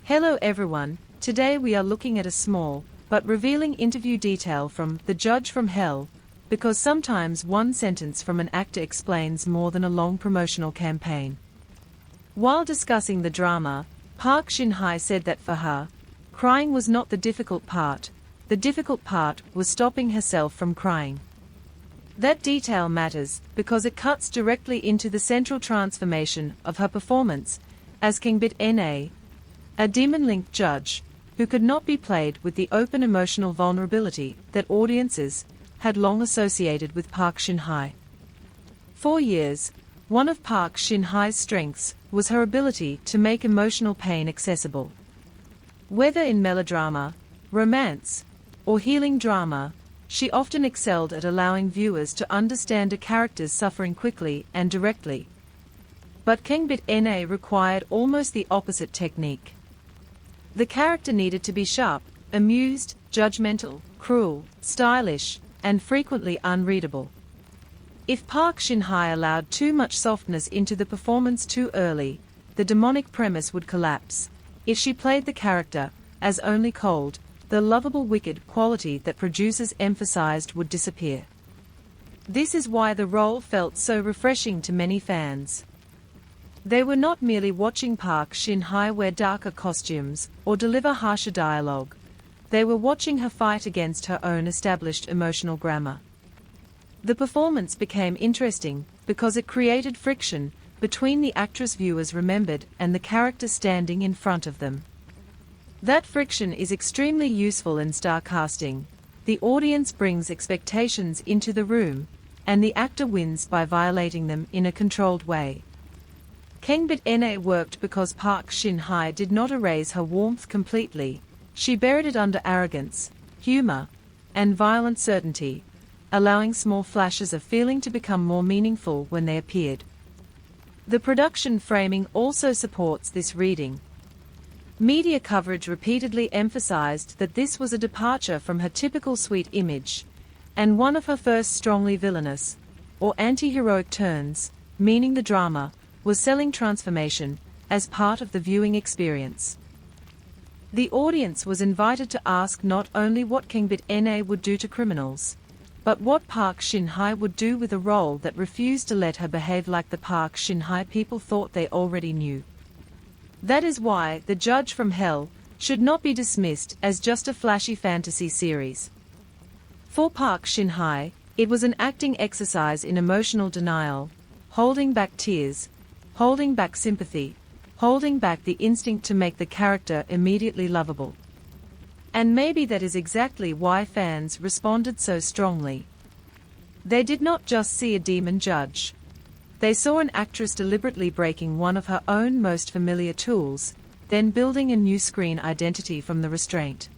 Hello everyone, today we are looking at a small, but revealing interview detail from The Judge from Hell, because sometimes one sentence from an actor explains more than a long promotional campaign. While discussing the drama, Park Shin-hye said that for her, crying was not the difficult part was stopping herself from crying. That detail matters because it cuts directly into the central transformation of her performance as Kdrama, a demon-linked judge, who could not be played with the open emotional vulnerability that audiences had long associated with Park Shin-hye. For years, one of Park Shin-hye's strengths was her ability to make emotional pain accessible. Whether in melodrama, romance, or healing drama, she often excelled at allowing viewers to understand a character's suffering quickly and directly. But Kdrama required almost the opposite technique. The character needed to be sharp, amused, judgmental, cruel, stylish, and frequently unreadable. If Park Shin-hye allowed too much softness into the performance too early, the demonic premise would collapse. If she played the character as only cold, the lovable wicked quality that producers emphasized would disappear. This is why the role felt so refreshing to many fans. They were not merely watching Park Shin-hye wear darker costumes or deliver harsher dialogue. They were watching her fight against her own established emotional grammar. The performance became interesting because it created friction between the actress viewers remembered and the character standing in front of them. That friction is extremely useful in star casting. The audience brings expectations into the room, and the actor wins by violating them in a controlled way. Kdrama worked because Park Shin-hye did not erase her warmth completely. She buried it under arrogance, humor, and violent certainty, allowing small flashes of feeling to become more meaningful when they appeared. The production framing also supports this reading. Media coverage repeatedly emphasized that this was a departure from her typical sweet image, and one of her first strongly villainous, or anti-heroic turns, meaning the drama was selling transformation as part of the viewing experience. The audience was invited to ask not only what Kdrama would do to criminals, but what Park Shin-hye would do with a role that refused to let her behave like the Park Shin-hye people thought they already knew. That is why The Judge from Hell should not be dismissed as just a flashy fantasy series. For Park Shin-hye, it was an acting exercise in emotional denial, holding back tears, holding back sympathy, holding back the instinct to make the character immediately lovable. And maybe that is exactly why fans responded so strongly. They did not just see a demon judge. They saw an actress deliberately breaking one of her own most familiar tools, then building a new screen identity from the restraint.